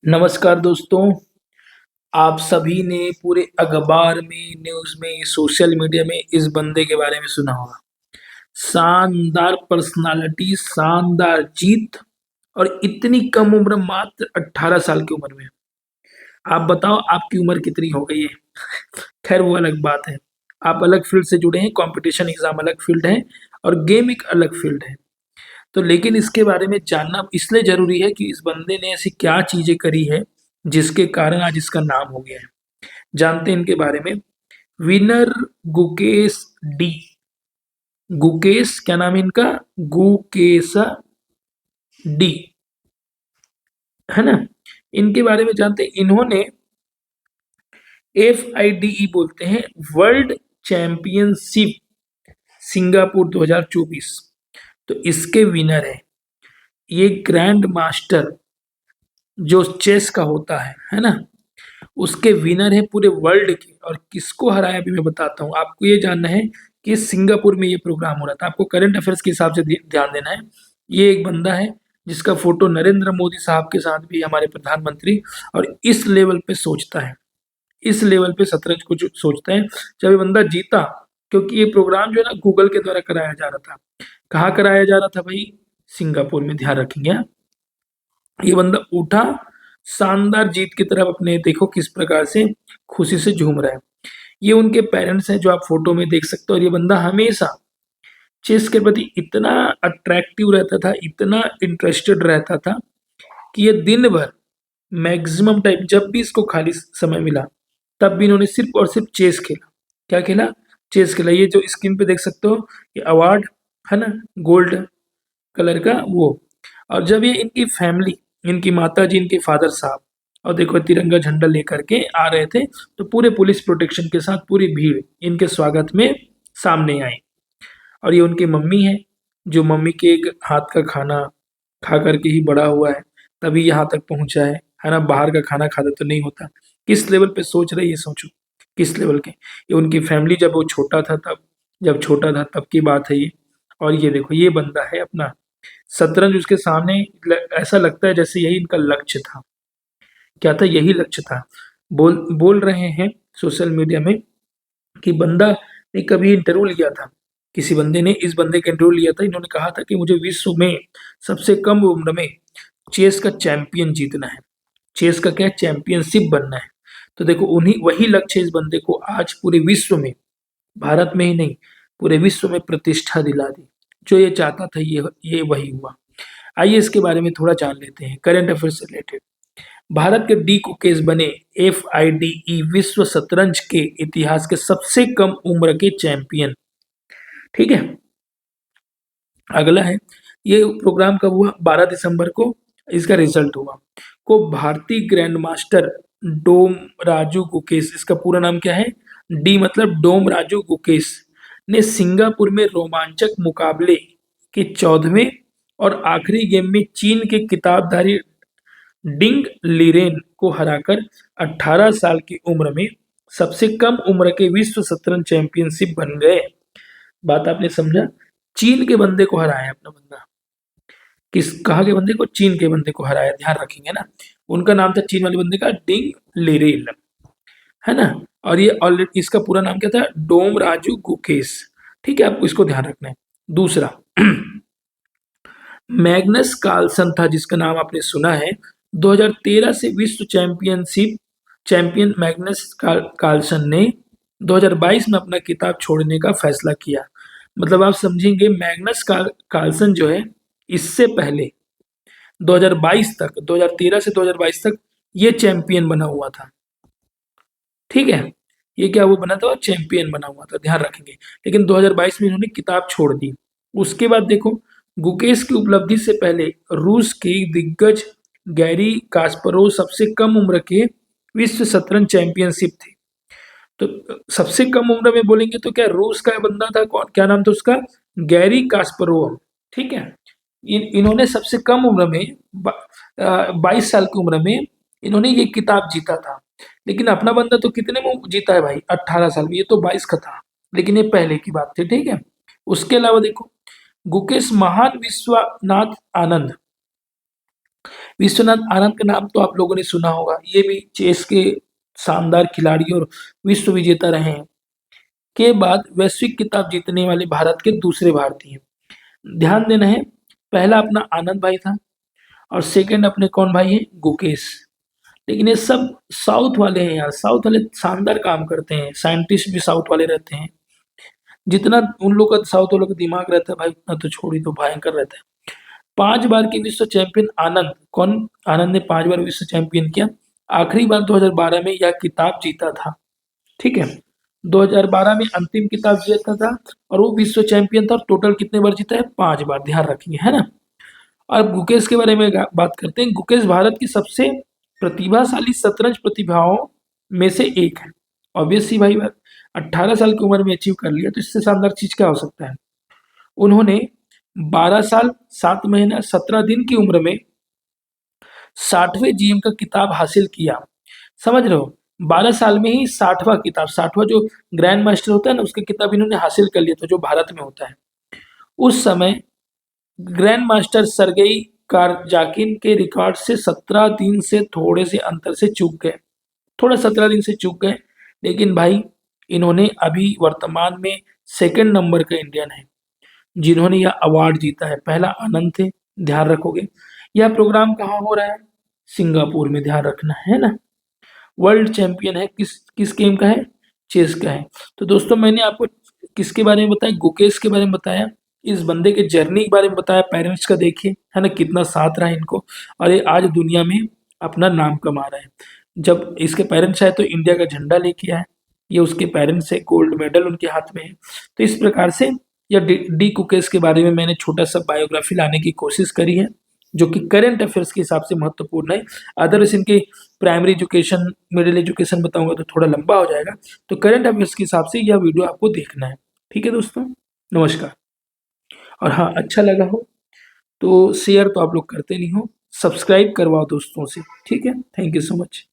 नमस्कार दोस्तों। आप सभी ने पूरे अखबार में, न्यूज़ में, सोशल मीडिया में इस बंदे के बारे में सुना होगा। शानदार पर्सनालिटी, शानदार जीत और इतनी कम उम्र, मात्र 18 साल की उम्र में। आप बताओ आपकी उम्र कितनी हो गई है? खैर वो अलग बात है। आप अलग फील्ड से जुड़े हैं, कंपटीशन एग्जाम अलग फील्ड है और गेम एक अलग फील्ड है। तो लेकिन इसके बारे में जानना इसलिए ज़रूरी है कि इस बंदे ने ऐसी क्या चीज़ें करी है, जिसके कारण आज इसका नाम हो गया है। जानते हैं इनके बारे में। Winner Gukesh D. गुकेश क्या नाम है इनका? गुकेश डी, है ना? इनके बारे में जानते हैं। इन्होंने FIDE बोलते हैं, वर्ल्ड चैंपियनशिप सिंगापुर 2024, तो इसके विनर है। ये ग्रैंड मास्टर जो चेस का होता है ना, उसके विनर है पूरे वर्ल्ड के। और किसको हराया अभी मैं बताता हूँ। आपको ये जानना है कि सिंगापुर में ये प्रोग्राम हो रहा था। आपको करंट अफेयर्स के हिसाब से ध्यान देना है। ये एक बंदा है जिसका फोटो नरेंद्र मोदी साहब के साथ भी, हमारे प्रधानमंत्री, और इस लेवल पे सोचता है, इस लेवल पे शतरंज को जो सोचता है। जब ये बंदा जीता, क्योंकि ये प्रोग्राम जो है ना गूगल के द्वारा कराया जा रहा था। कहाँ कराया जा रहा था भाई? सिंगापुर में, ध्यान रखेंगे। ये बंदा उठा, शानदार जीत की तरफ, अपने देखो किस प्रकार से खुशी से झूम रहा है। ये उनके पेरेंट्स हैं जो आप फोटो में देख सकते हो। और ये बंदा हमेशा चेस के प्रति इतना अट्रैक्टिव रहता था, इतना इंटरेस्टेड रहता था कि ये दिन भर मैक्सिमम टाइम, जब भी इसको खाली समय मिला, तब भी इन्होंने सिर्फ और सिर्फ चेस खेला। क्या खेला? चेस खेला। ये जो स्क्रीन पे देख सकते हो, ये अवार्ड है ना, गोल्ड कलर का वो। और जब ये इनकी फैमिली, इनकी माता जी, इनके फादर साहब, और देखो तिरंगा झंडा लेकर के आ रहे थे, तो पूरे पुलिस प्रोटेक्शन के साथ पूरी भीड़ इनके स्वागत में सामने आई। और ये उनकी मम्मी है, जो मम्मी के एक हाथ का खाना खा करके ही बड़ा हुआ है, तभी यहाँ तक पहुंचा है ना। बाहर का खाना खाता तो नहीं होता। किस लेवल पे सोच रहे, ये सोचो किस लेवल के। ये उनकी फैमिली जब वो छोटा था तब, जब छोटा था तब की बात है ये। और ये देखो, ये बंदा है अपना शतरंज उसके सामने, ऐसा लगता है जैसे यही इनका लक्ष्य था। क्या था? यही लक्ष्य था। बोल बोल रहे हैं सोशल मीडिया में कि बंदा ने कभी इंटरव्यू लिया था, किसी बंदे ने इस बंदे का इंटरव्यू लिया था। इन्होंने कहा था कि मुझे विश्व में सबसे कम उम्र में चेस का चैंपियन जीतना है, चेस का क्या, चैंपियनशिप बनना है। तो देखो, उन्हीं वही लक्ष्य इस बंदे को आज पूरे विश्व में, भारत में ही नहीं, पूरे विश्व में प्रतिष्ठा दिला दी। जो ये चाहता था, ये वही हुआ। आइए इसके बारे में थोड़ा जान लेते हैं, करंट अफेयर से रिलेटेड। भारत के डी कुकेश बने FIDE विश्व शतरंज के इतिहास के सबसे कम उम्र के चैंपियन। ठीक है। अगला है, ये प्रोग्राम कब हुआ? 12 दिसंबर को इसका रिजल्ट हुआ। को भारतीय ग्रैंड मास्टर डोम राजू गुकेश, इसका पूरा नाम क्या है? डी मतलब डोम राजू गुकेश, ने सिंगापुर में रोमांचक मुकाबले के 14वें और आखिरी गेम में चीन के किताबधारी डिंग लीरेन को हराकर 18 साल की उम्र में सबसे कम उम्र के विश्व शतरंज चैंपियनशिप बन गए। बात आपने समझा? चीन के बंदे को हराया अपना बंदा। किस, कहा के बंदे को? चीन के बंदे को हराया। ध्यान रखेंगे ना, उनका नाम था चीन वाले बंदे का डिंग लिरेन, है ना। और ये ऑलरेडी, इसका पूरा नाम क्या था? डोम राजू गुकेश। ठीक है, आपको इसको ध्यान रखना है। दूसरा मैग्नस कार्लसन था, जिसका नाम आपने सुना है। 2013 से विश्व चैंपियनशिप चैंपियन मैग्नस कार्लसन ने 2022 में अपना किताब छोड़ने का फैसला किया। मतलब आप समझेंगे, मैग्नस कार्लसन जो है, इससे पहले 2022 तक, 2013 से 2022 तक ये चैंपियन बना हुआ था। ठीक है, ये क्या वो बना था? चैंपियन बना हुआ था, ध्यान रखेंगे। लेकिन 2022 में इन्होंने किताब छोड़ दी। उसके बाद देखो, गुकेश की उपलब्धि से पहले रूस के दिग्गज गैरी कास्परोव सबसे कम उम्र के विश्व शतरंज चैंपियनशिप थे। तो सबसे कम उम्र में बोलेंगे तो क्या, रूस का बंदा था, कौन, क्या नाम था उसका? Gary Kasparov. ठीक है। इन्होंने सबसे कम उम्र में 22 साल की उम्र में इन्होंने ये किताब जीता था। लेकिन अपना बंदा तो कितने में जीता है भाई? 18 साल में। ये तो 22 का था, लेकिन ये पहले की बात थी। ठीक है। उसके अलावा देखो, गुकेश महान विश्वनाथ आनंद विश्वनाथ आनंद का नाम तो आप लोगों ने सुना होगा, ये भी चेस के शानदार खिलाड़ी और विश्व विजेता रहे हैं। के बाद वैश्विक खिताब जीतने वाले भारत के दूसरे भारतीय। ध्यान देना है, पहला अपना आनंद भाई था और सेकंड अपने कौन भाई है, गुकेश। लेकिन ये सब साउथ वाले हैं यार, साउथ वाले शानदार काम करते हैं, साइंटिस्ट भी साउथ वाले रहते हैं। जितना उन लोग का साउथ वालों का दिमाग रहता है भाई, उतना तो छोड़ ही दो, भयंकर रहता है। 5 बार के विश्व चैंपियन आनंद, कौन आनंद ने 5 बार विश्व चैंपियन किया। आखिरी बार 2012 में यह खिताब जीता था। ठीक है, 2012 में अंतिम खिताब जीता था और वो विश्व चैंपियन था। टोटल कितने बार जीता है, 5 बार, ध्यान रखिए, है ना। और गुकेश के बारे में बात करते हैं। गुकेश भारत की सबसे प्रतिभाशाली शतरंज प्रतिभाओं में से एक है। ऑब्वियसली भाई बात, 18 साल की उम्र में अचीव कर लिया तो इससे शानदार चीज क्या हो सकता है। उन्होंने 12 साल 7 महीना 17 दिन की उम्र में 60वें जीएम का किताब हासिल किया। समझ रहे हो, 12 साल में ही 60वां किताब, 60वां जो ग्रैंड मास्टर होता है ना, उसका किताब इन्होंने हासिल कर लिया था, जो भारत में होता है। उस समय ग्रैंड मास्टर सरगेई कारजाकिन के रिकॉर्ड से 17 दिन से थोड़े से अंतर से चूक गए, थोड़ा 17 दिन से चूक गए। लेकिन भाई इन्होंने अभी वर्तमान में सेकंड नंबर का इंडियन है जिन्होंने यह अवार्ड जीता है। पहला आनंद थे, ध्यान रखोगे। यह प्रोग्राम कहाँ हो रहा है, सिंगापुर में, ध्यान रखना है ना। वर्ल्ड चैंपियन है, किस किस गेम का है, चेस का है। तो दोस्तों मैंने आपको किसके बारे में बताया, गुकेश के बारे में बताया, इस बंदे के जर्नी के बारे में बताया, पेरेंट्स का देखिए, है ना, कितना साथ रहा इनको और ये आज दुनिया में अपना नाम कमा रहा है। जब इसके पेरेंट्स आए तो इंडिया का झंडा लेके आए, ये उसके पेरेंट्स है, गोल्ड मेडल उनके हाथ में है। तो इस प्रकार से यह डी कुकेश के बारे में मैंने छोटा सा बायोग्राफी लाने की कोशिश करी है, जो कि करंट अफेयर्स के हिसाब से महत्वपूर्ण है। अदरवाइज इनके प्राइमरी एजुकेशन, मिडिल एजुकेशन बताऊंगा तो थोड़ा लंबा हो जाएगा। तो करंट अफेयर्स के हिसाब से यह वीडियो आपको देखना है। ठीक है दोस्तों, नमस्कार। और हाँ, अच्छा लगा हो तो शेयर तो आप लोग करते नहीं हो, सब्सक्राइब करवाओ दोस्तों से। ठीक है, थैंक यू सो मच।